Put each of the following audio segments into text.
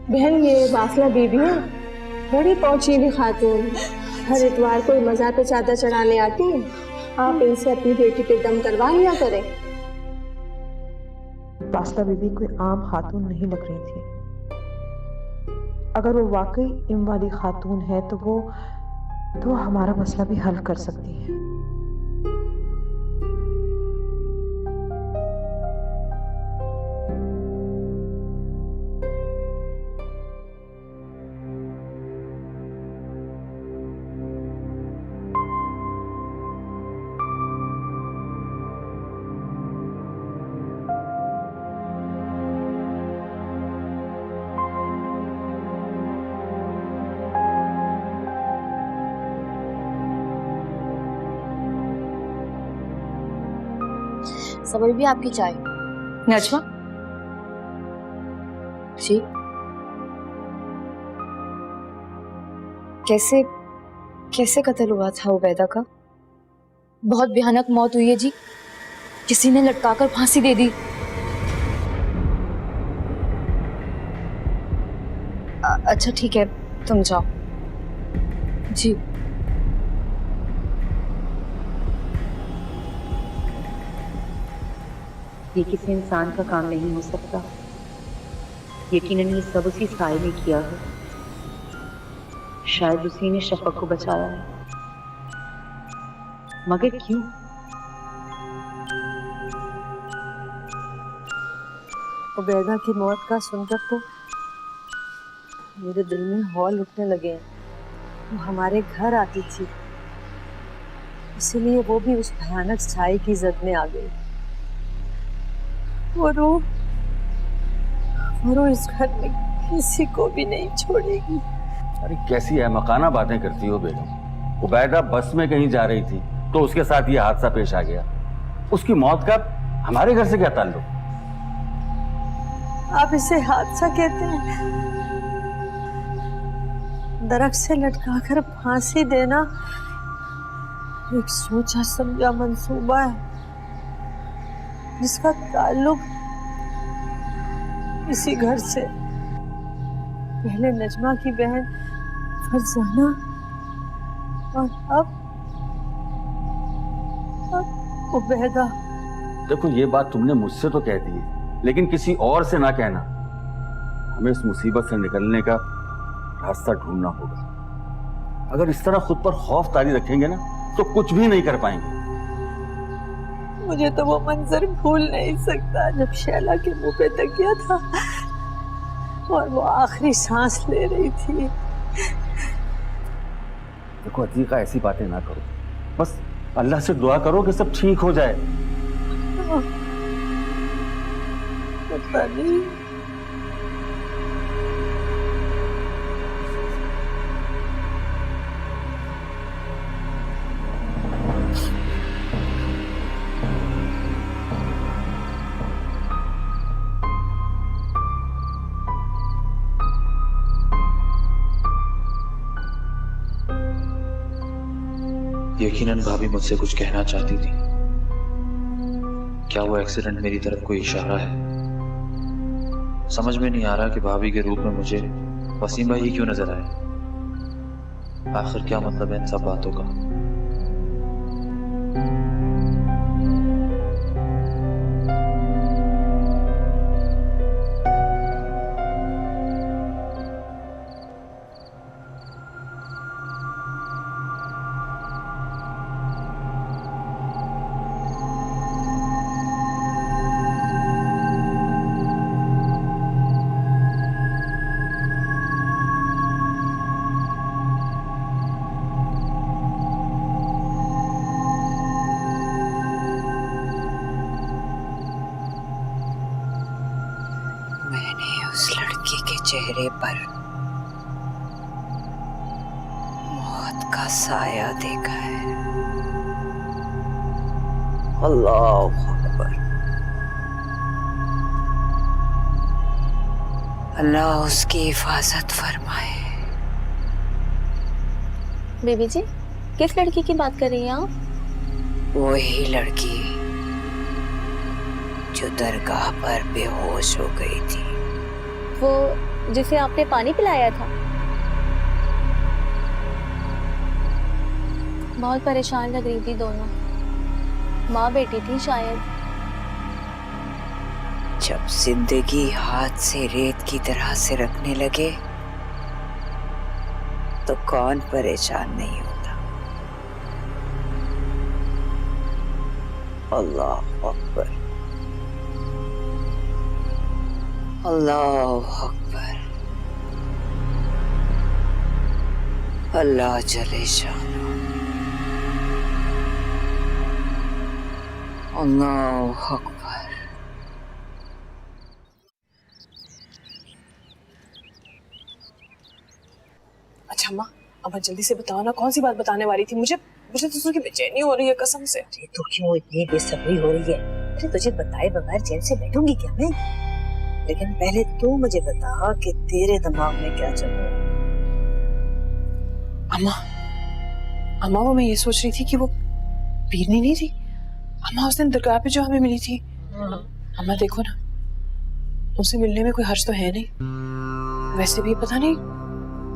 बहन ये वासला बीबी है, बड़ी पहुंची हुई खातून, हर इतवार को मज़ार पे चादर चढ़ाने आती है। आप इनसे अपनी बेटी पे दम करवा लिया करें। वासला बीबी कोई आम खातून नहीं लग रही थी। अगर वो वाकई इम वाली खातून है तो वो हमारा मसला भी हल कर सकती है। समझ भी आपकी चाय। नजमा जी कैसे कैसे कत्ल हुआ था उबैदा का? बहुत भयानक मौत हुई है जी, किसी ने लटकाकर फांसी दे दी। अच्छा ठीक है, तुम जाओ। जी ये किसी इंसान का काम नहीं हो सकता। यकीनन ये सब उसी साए ने किया है। शायद उसी ने शफक को बचाया है, मगर क्यों? उबैदा की मौत का सुनकर तो मेरे दिल में हौल उठने लगे हैं। वो हमारे घर आती थी, इसीलिए वो भी उस भयानक साए की जद में आ गई। वो रूह इस घर में किसी को भी नहीं छोड़ेगी। अरे कैसी है मकाना बातें करती हो बेगम। उबैदा बस में कहीं जा रही थी तो उसके साथ ये हादसा पेश आ गया। उसकी मौत का हमारे घर से क्या ताल्लुक? आप इसे हादसा कहते हैं? दरख्त से लटकाकर फांसी देना एक सोचा समझा मंसूबा है, जिसका ताल्लुक इसी घर से। पहले नजमा की बहन फरजाना और अब उबैदा। देखो ये बात तुमने मुझसे तो कह दी है, लेकिन किसी और से ना कहना। हमें इस मुसीबत से निकलने का रास्ता ढूंढना होगा। अगर इस तरह खुद पर खौफ तारी रखेंगे ना तो कुछ भी नहीं कर पाएंगे। मुझे तो वो मंजर भूल नहीं सकता जब शैला के मुंह पे तकिया था और वो आखिरी सांस ले रही थी। देखो अतीका ऐसी बातें ना करो, बस अल्लाह से दुआ करो कि सब ठीक हो जाए। पता नहीं यकीनन भाभी मुझसे कुछ कहना चाहती थी। क्या वो एक्सीडेंट मेरी तरफ कोई इशारा है? समझ में नहीं आ रहा कि भाभी के रूप में मुझे वसीम भाई ही क्यों नजर आए। आखिर क्या मतलब है इन सब बातों का? उस लड़की के चेहरे पर मौत का साया देखा है। अल्लाह अकबर। अल्लाह उसकी हिफाजत फरमाए। बीबी जी, किस लड़की की बात कर रही हैं आप? वही लड़की जो दरगाह पर बेहोश हो गई थी। वो जिसे आपने पानी पिलाया था। बहुत परेशान लग रही थी दोनों, माँ बेटी थी शायद। जब जिंदगी हाथ से रेत की तरह से रखने लगे तो कौन परेशान नहीं होता। अल्लाह अकबर, अल्लाह अकबर, अल्लाह जले शानो, अल्लाह अकबर। अच्छा अम्मा, अम्मा जल्दी से बताओ ना, कौन सी बात बताने वाली थी? मुझे मुझे तो उसकी बेचैनी हो रही है कसम से। अरे तो क्यों इतनी बेसब्री हो रही है? अरे तुझे बताए बगैर चैन से बैठूंगी क्या मैं? लेकिन पहले तू मुझे बता कि तेरे दिमाग में क्या चल रहा है। अम्मा, अम्मा वो मैं ये सोच रही थी कि वो पीरनी नहीं थी अम्मा उस दिन दरगाह पे जो हमें मिली थी। अम्मा देखो ना, उनसे मिलने में कोई हर्ज तो है नहीं। वैसे भी पता नहीं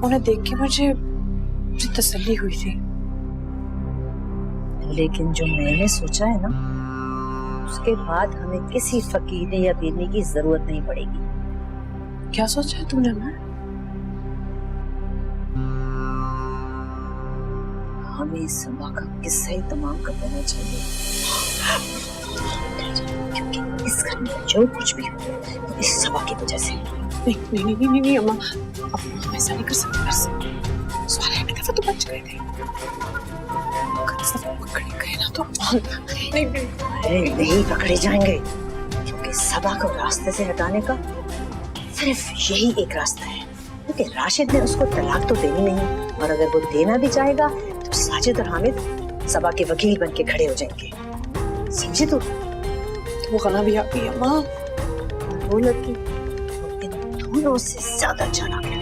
उन्हें देख के मुझे तसल्ली हुई थी। लेकिन जो मैंने सोचा है ना, उसके बाद हमें किसी फकीर या पीरनी की जरूरत नहीं पड़ेगी। क्या सोचा है तुमने अम्मा? हमें सबा का किस्सा ही तमाम कर देना चाहिए, क्योंकि इस घर में जो कुछ भी हो तो इस सबा की वजह से। नहीं नहीं नहीं नहीं, नहीं अम्मा, अब हम ऐसा नहीं कर सकते। एक दफा तो बच गए थे, पकड़े गए ना तो नहीं। अरे नहीं पकड़े जाएंगे, क्योंकि सबा को रास्ते से हटाने का सिर्फ यही एक रास्ता है। क्योंकि राशिद ने उसको तलाक तो देनी नहीं, और अगर वो देना भी चाहेगा तो साजिद और हामिद सबा के वकील बन के खड़े हो जाएंगे। समझे तू? तो वो गला भी आ गई अम्मा। वो लड़की इन दोनों से ज्यादा चालाक है।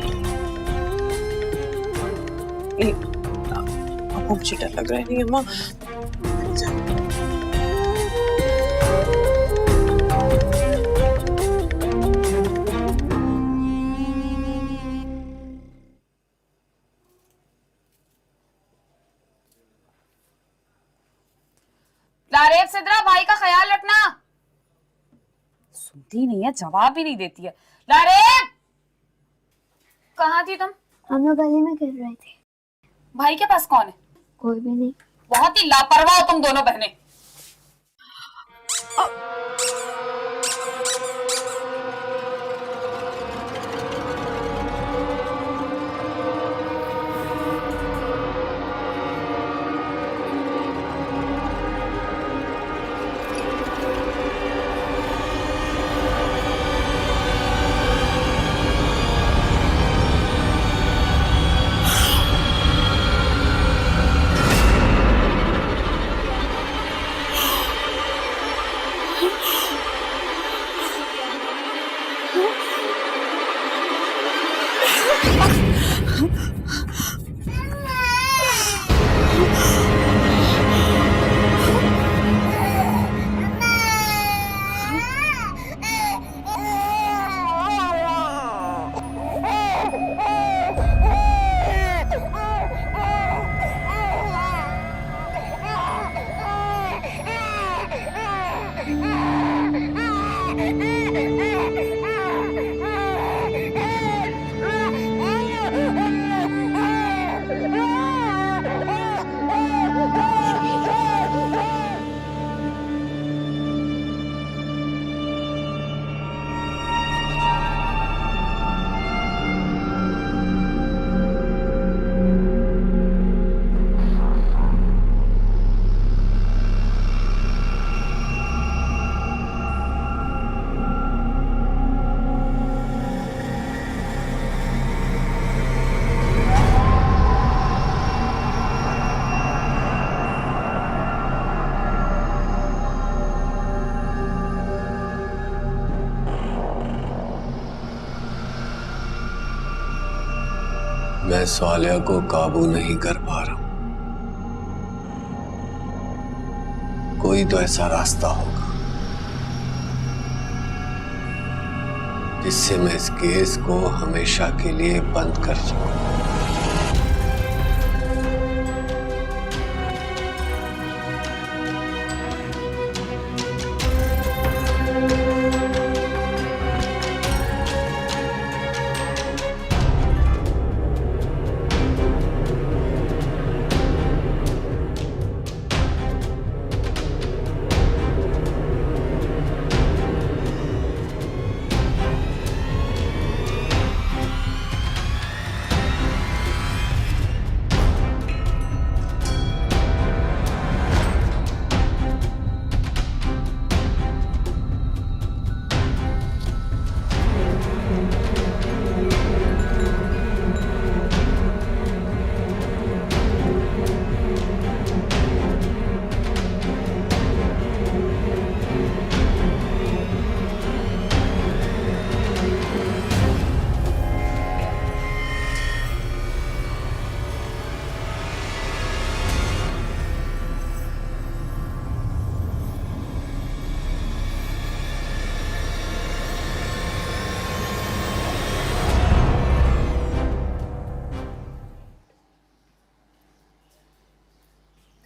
अब मुझे डर लग रहा है। नहीं अम्मा, लारेब सिद्रा, भाई का ख्याल रखना। सुनती नहीं है, जवाब भी नहीं देती है। लारेब, कहाँ थी तुम? हम लोग गली में खेल रहे थे। भाई के पास कौन है? कोई भी नहीं। बहुत ही लापरवाह हो तुम दोनों बहनें। मैं सालिया को काबू नहीं कर पा रहा हूं। कोई तो ऐसा रास्ता होगा इससे मैं इस केस को हमेशा के लिए बंद कर सकूं।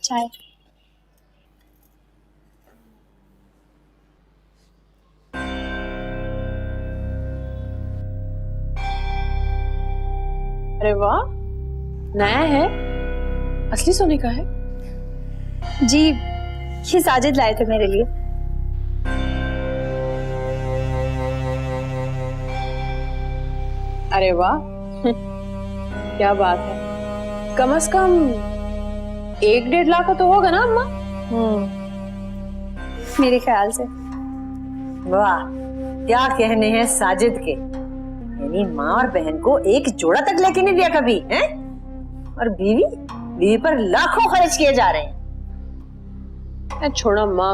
चाय। अरे वाह, नया है, असली सोने का है। जी, ये साजिद लाए थे मेरे लिए। अरे वाह, क्या बात है। कम से कम 1-1.5 लाख का तो होगा ना अम्मा? मेरे ख्याल से। वाह, क्या कहने हैं साजिद के। यानी माँ और बहन को एक जोड़ा तक लेके नहीं दिया कभी, हैं? और बीवी पर लाखों खर्च किए जा रहे हैं। छोड़ो माँ,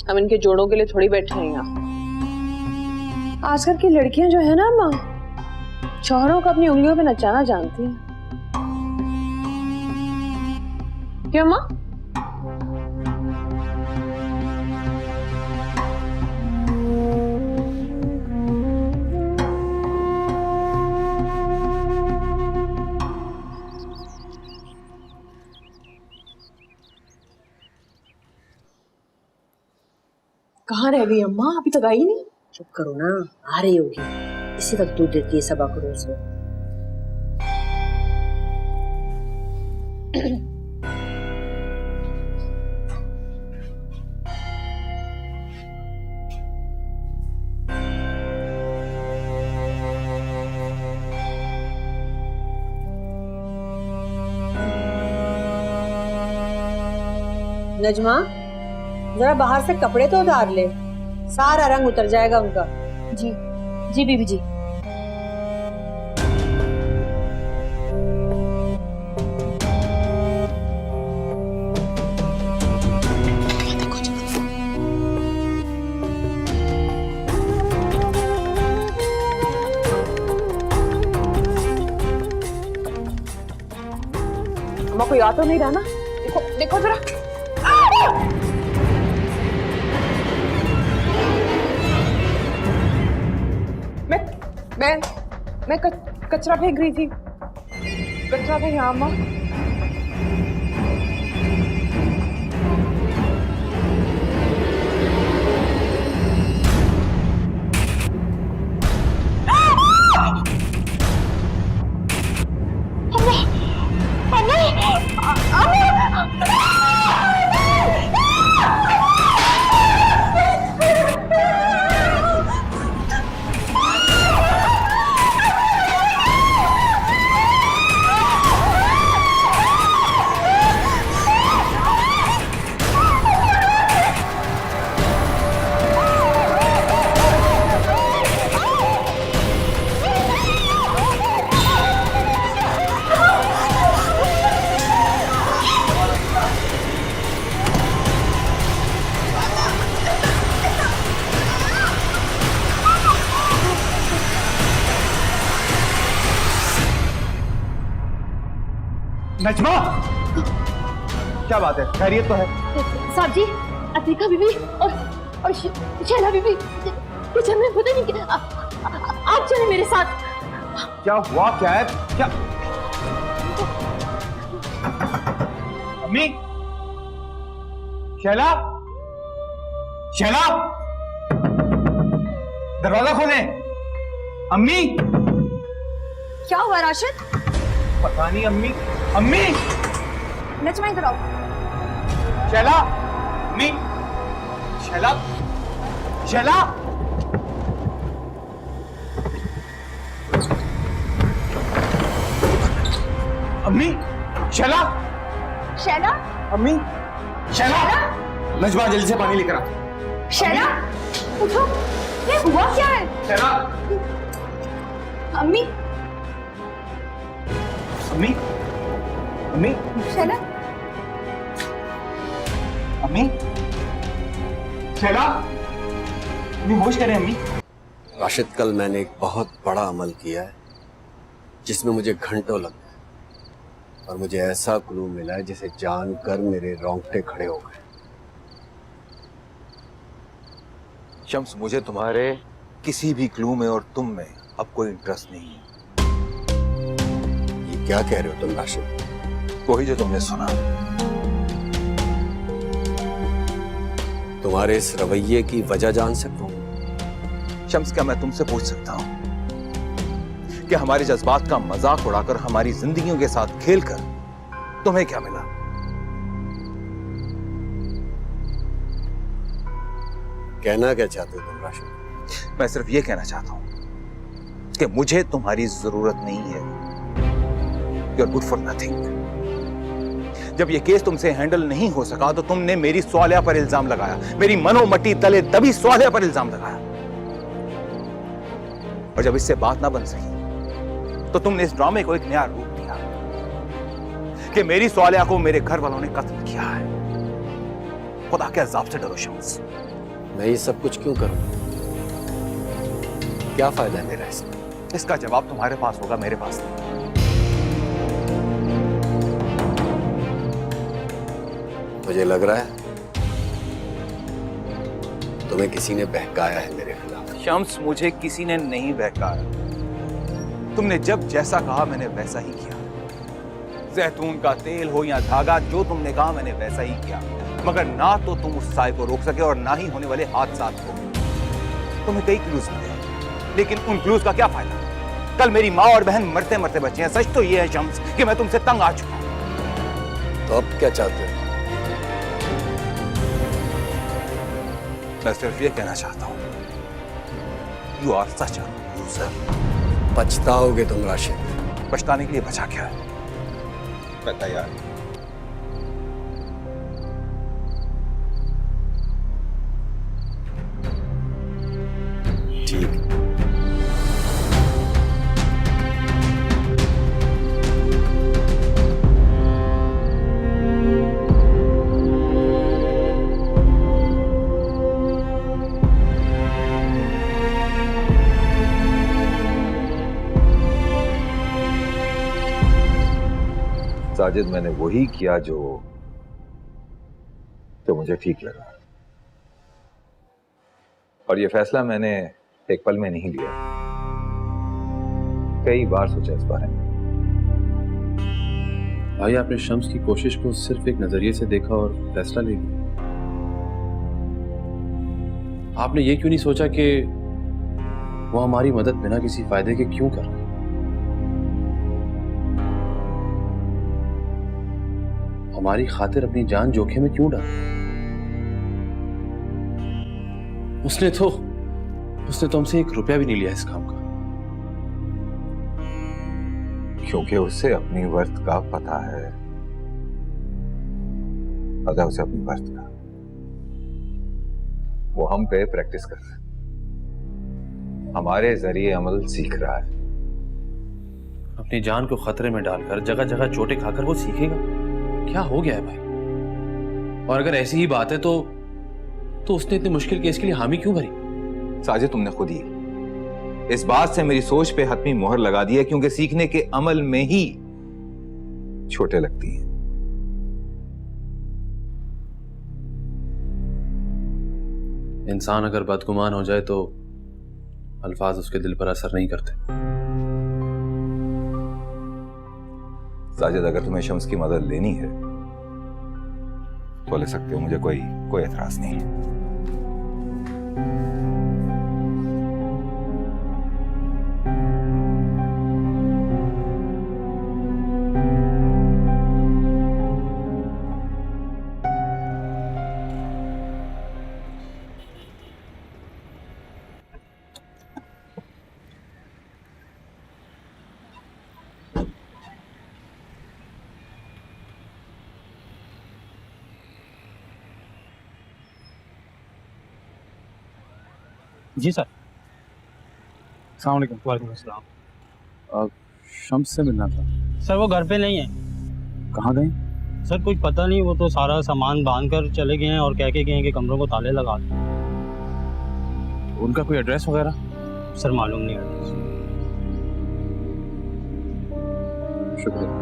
हम इनके जोड़ों के लिए थोड़ी बैठे हैं यहाँ। आजकल की लड़कियां जो है ना माँ, शौहरों को अपनी उंगलियों पे नचाना जानती हैं। क्यों माँ? कहाँ रह गई अम्मा? अभी तक आई नहीं। चुप करो ना, आ रही होगी। इसी वक्त दूध देती है 1.25 करोड़ से। नजमा, जरा बाहर से कपड़े तो उतार ले, सारा रंग उतर जाएगा उनका। जी जी बीबी जी। अम्मा कोई आ तो नहीं रहा ना? देखो देखो जरा। मैं कचरा फेंक रही थी। कचरा फेंक यहाँ अम्मा। नजमा, क्या बात है? खैरियत तो है? साहब जी, अतीका बीबी और शैला बीबी कुछ हमें पता नहीं क्या। आप चले मेरे साथ। क्या हुआ? क्या है? क्या? अम्मी, शैला, शैला, दरवाजा खोले। अम्मी, क्या हुआ राशिद? पता नहीं अम्मी। अम्मी, नजमा इधर आओ। शैला, अम्मी, शैला, शैला, अम्मी, शैला, शैला, अम्मी, शैला, नजमा जल्दी से पानी लेकर आ। शैला, उठो। ये हुआ क्या है? शैला, अम्मी, अम्मी, अम्मी, शैला, अम्मी, शैला, अम्मी होश करें अम्मी। राशिद, कल मैंने एक बहुत बड़ा अमल किया है जिसमें मुझे घंटों लग गए और मुझे ऐसा क्लू मिला है जिसे जानकर मेरे रोंगटे खड़े हो गए। शम्स, मुझे तुम्हारे किसी भी क्लू में और तुम में अब कोई इंटरेस्ट नहीं है। ये क्या कह रहे हो तुम राशिद? वही जो तुमने सुना। तुम्हारे इस रवैये की वजह जान सकता हूँ? शम्स, क्या मैं तुमसे पूछ सकता हूं कि हमारे जज्बात का मजाक उड़ाकर हमारी जिंदगियों के साथ खेलकर तुम्हें क्या मिला? कहना क्या चाहते हो तुम राशिद? मैं सिर्फ ये कहना चाहता हूं कि मुझे तुम्हारी जरूरत नहीं है। You are good for nothing. जब ये केस तुमसे हैंडल नहीं हो सका तो तुमने मेरी स्वालिया पर इल्जाम लगाया, मेरी मनोमट्टी तले दबी स्वालिया पर इल्जाम लगाया, और जब इससे बात ना बन सकी तो तुमने इस ड्रामे को एक नया रूप दिया कि मेरी स्वालिया को मेरे घर वालों ने कत्ल किया है। खुदा के अज़ाब से डरो शम्स। मैं ये सब कुछ क्यों करूं? क्या फायदा है मेरा इसमें? इसका जवाब तुम्हारे पास होगा, मेरे पास नहीं। मुझे लग रहा है तुम्हें किसी ने बहकाया है मेरे खिलाफ। शम्स, मुझे किसी ने नहीं बहकाया। तुमने जब जैसा कहा मैंने वैसा ही किया। जैतून का तेल हो या धागा, जो तुमने कहा मैंने वैसा ही किया। मगर ना तो तुम उस साय को रोक सके और ना ही होने वाले हादसात को। तुम्हें कई क्लूज मिले, लेकिन उन क्लूज का क्या फायदा? कल मेरी माँ और बहन मरते मरते बचे हैं। सच तो ये है शम्स कि मैं तुमसे तंग आ चुका हूं। तो अब क्या चाहते हो? मैं सिर्फ ये कहना चाहता हूं, you are such a loser. पछताओगे तुम राशिद। पछताने के लिए बचा क्या है? मैं तैयार हूं। ठीक। साजिद, मैंने वही किया जो मुझे ठीक लगा, और ये फैसला मैंने एक पल में नहीं लिया। कई बार सोचा इस बारे में। भाई, आपने शम्स की कोशिश को सिर्फ एक नजरिए से देखा और फैसला ले लिया। आपने ये क्यों नहीं सोचा कि वो हमारी मदद बिना किसी फायदे के क्यों कर रहा है? हमारी खातिर अपनी जान जोखिम में क्यों डाली? उसने तो हमसे 1 रुपया भी नहीं लिया इस काम का। क्योंकि उसे अपनी वर्थ का पता है। पता है उसे अपनी वर्थ का। वो हम पे प्रैक्टिस कर रहा है, हमारे जरिए अमल सीख रहा है। अपनी जान को खतरे में डालकर, जगह जगह चोटें खाकर वो सीखेगा। क्या हो गया है भाई? और अगर ऐसी ही बात है तो उसने इतने मुश्किल केस के लिए हामी क्यों भरी? साजिद, तुमने खुद ही इस बात से मेरी सोच पे हतमी मोहर लगा दी है, क्योंकि सीखने के अमल में ही छोटे लगती हैं। इंसान अगर बदगुमान हो जाए तो अल्फाज उसके दिल पर असर नहीं करते। साजिद, अगर तुम्हें शम्स की मदद लेनी है तो ले सकते हो, मुझे कोई एतराज नहीं है। जी सर। अस्सलाम वालेकुम। वालेकुम अस्सलाम। शम्स से मिलना था सर, वो घर पे नहीं है। कहाँ गए सर कुछ पता नहीं, वो तो सारा सामान बांध कर चले गए हैं और कह के गए हैं कि कमरों को ताले लगा दें। उनका कोई एड्रेस वगैरह? सर मालूम नहीं है। शुक्रिया।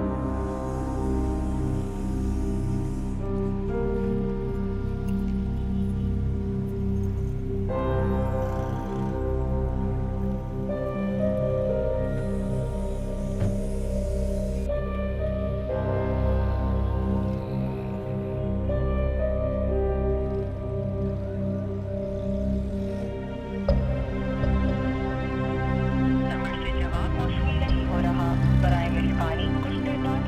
जवाब मौसूल नहीं हो रहा, बराए मेहरबानी कुछ देर बाद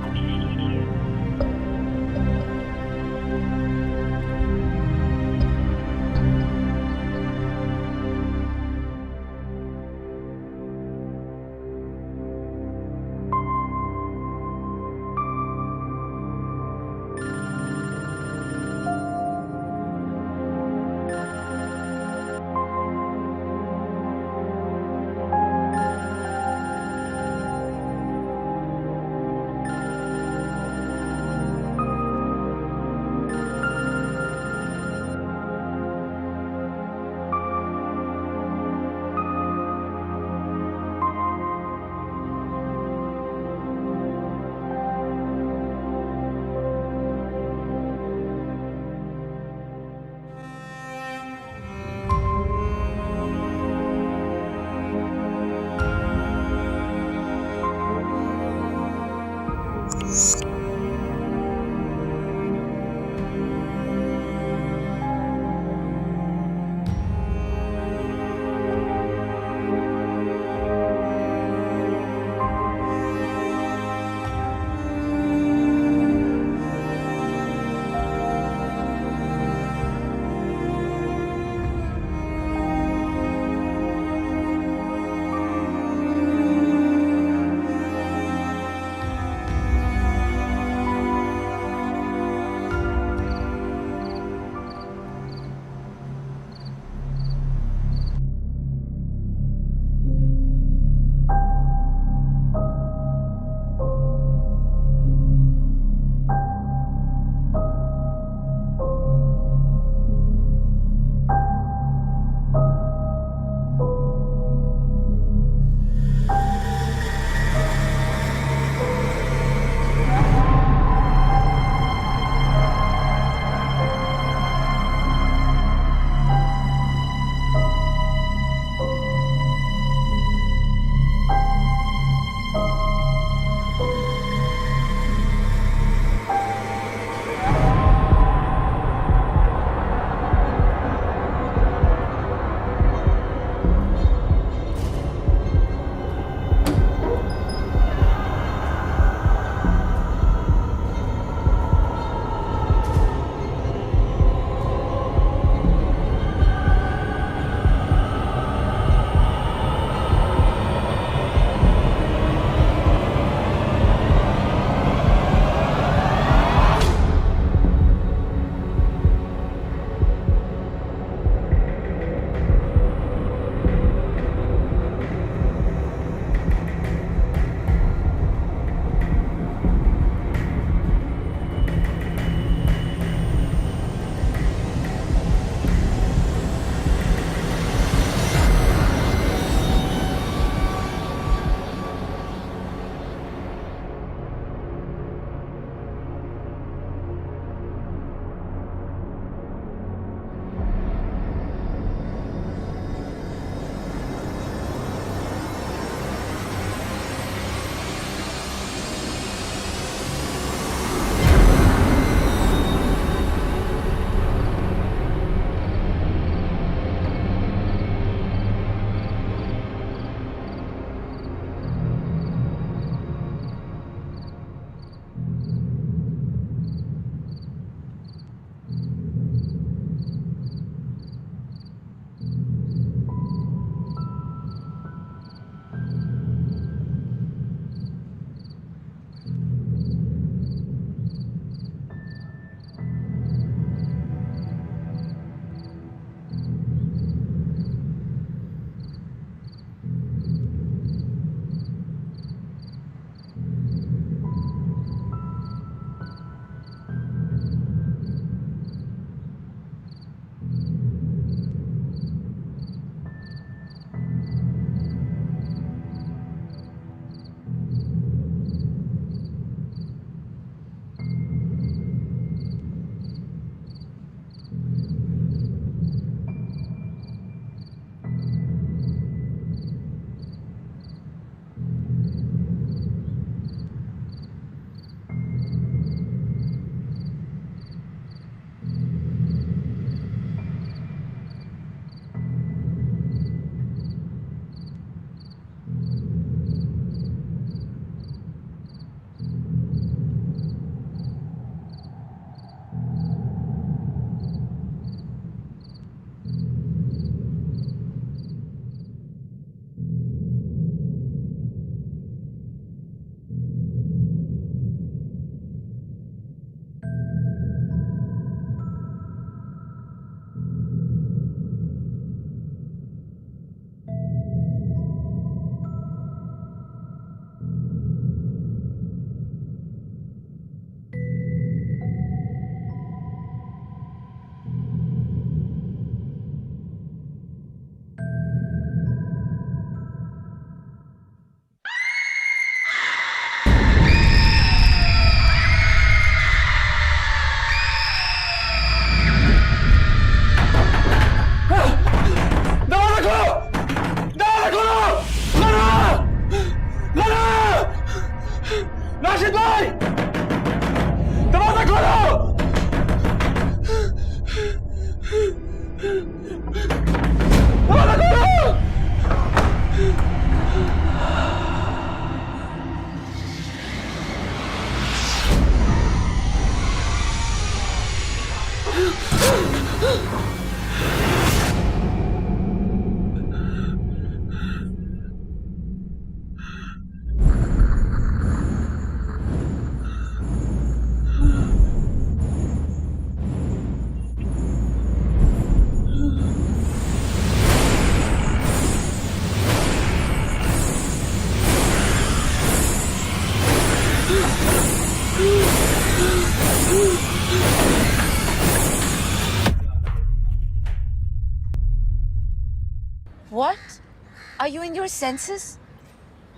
Are you in your senses?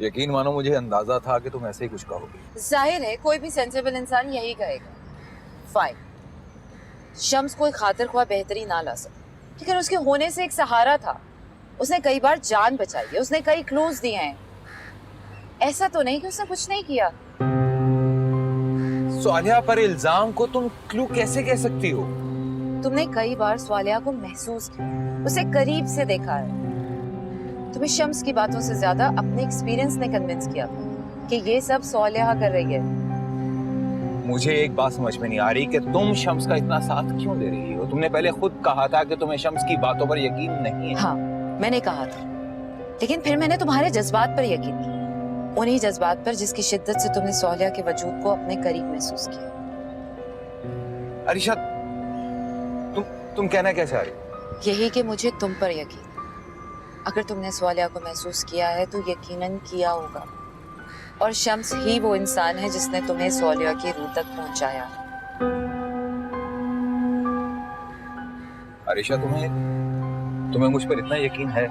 यकीन मानो मुझे अंदाजा था कि तुम ऐसे ही कुछ कहोगे। जाहिर है कोई भी सेंसिबल इंसान यही कहेगा। फाइन, शम्स कोई खातिर ख्वाह बेहतरी ना ला सके, लेकिन उसके होने से एक सहारा था। उसने कई बार जान बचाई है, उसने कई क्लूज दिए हैं। ऐसा तो नहीं कि उसने कुछ नहीं किया। स्वालिया पर इल्जाम को तुम क्लू कैसे कह सकती हो? तुमने कई बार स्वालिया को महसूस किया, उसे करीब से देखा है। तुम्हें शम्स की बातों से ज्यादा अपने एक्सपीरियंस ने कन्विंस किया था कि ये सब स्वालिया कर रही है। मुझे एक बात समझ में नहीं आ रही कि तुम शम्स का इतना साथ क्यों दे रही हो? तुमने पहले खुद कहा था कि तुम्हें शम्स की बातों पर यकीन नहीं है। हाँ, मैंने कहा था, लेकिन फिर मैंने तुम्हारे जज्बात पर यकीन किया, उन्हीं जज्बात पर जिसकी शिद्दत से तुमने स्वालिया के वजूद को अपने करीब महसूस किया। अरीशा, तुम कहना क्या चाह रही हो? यही कि मुझे तुम पर यकीन। अगर तुमने स्वालिया को महसूस किया है तो यकीनन किया होगा, और शम्स ही वो इंसान है जिसने तुम्हें स्वालिया की रूह तक पहुंचाया। अरीशा, तुम्हें मुझ पर इतना यकीन है?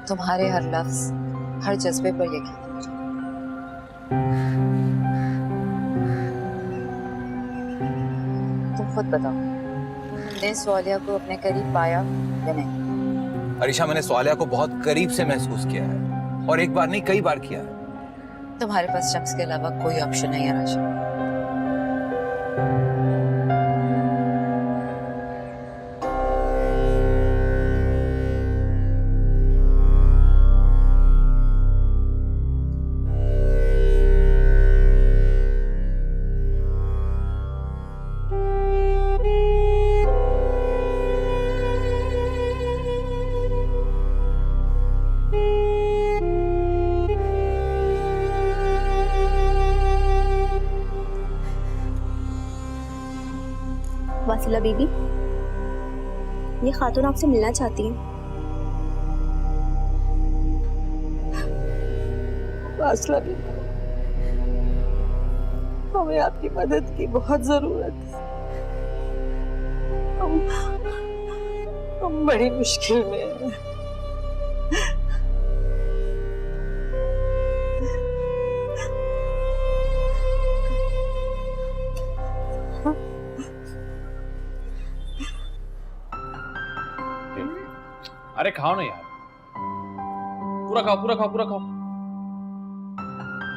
तुम्हारे हर लफ्ज, हर जज्बे पर यकीन है मुझे। तुम खुद बताओ, तुमने स्वालिया को अपने करीब पाया या नहीं? अरीशा, मैंने स्वालिया को बहुत करीब से महसूस किया है, और एक बार नहीं कई बार किया है। तुम्हारे पास शम्स के अलावा कोई ऑप्शन नहीं है राशि। वासिला बीबी, ये खातून आपसे मिलना चाहती है। वासिला बीबी, हमें आपकी मदद की बहुत जरूरत है। हम बड़ी मुश्किल में हैं। अरे खाओ ना यार, पूरा खाओ पूरा खाओ पूरा खाओ।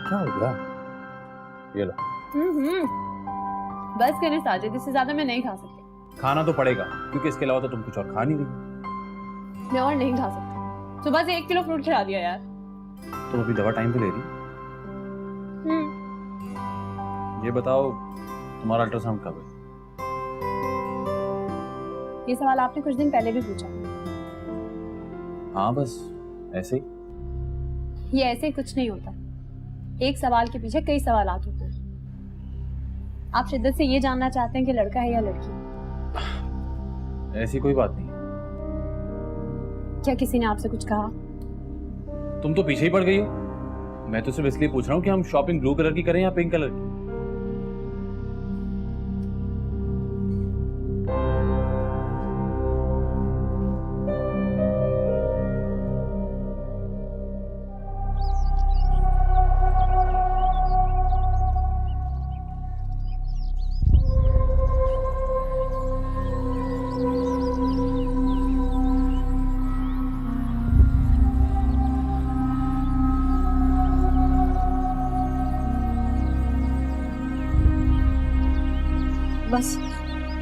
क्या हो गया? ये लो। बस करें साजिद, इससे ज्यादा मैं नहीं खा सकती। खाना तो पड़ेगा, क्योंकि इसके अलावा तो तुम कुछ और खा नहीं रही। मैं और नहीं खा सकती। सुबह से 1 किलो फ्रूट खिला दिया यार। तुम अभी दवा टाइम पे ले रही? ये बताओ, तुम्हारा अल्ट्रासाउंड कब है? ये सवाल आपने कुछ दिन पहले भी पूछा। हाँ, बस ऐसे ही। ये ऐसे कुछ नहीं होता। एक सवाल के पीछे कई सवालात होते हैं। आप शिद्दत से ये जानना चाहते हैं कि लड़का है या लड़की? ऐसी कोई बात नहीं। क्या किसी ने आपसे कुछ कहा? तुम तो पीछे ही पड़ गई हो। मैं तो सिर्फ इसलिए पूछ रहा हूँ कि हम शॉपिंग ब्लू कलर की करें या पिंक कलर की।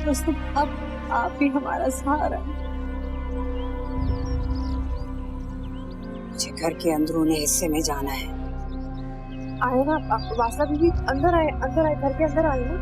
बस तुम अब आप ही हमारा सहारा है। मुझे घर के अंदरूनी हिस्से में जाना है। आए ना वासना बीबी, अंदर आए घर के अंदर आए ना।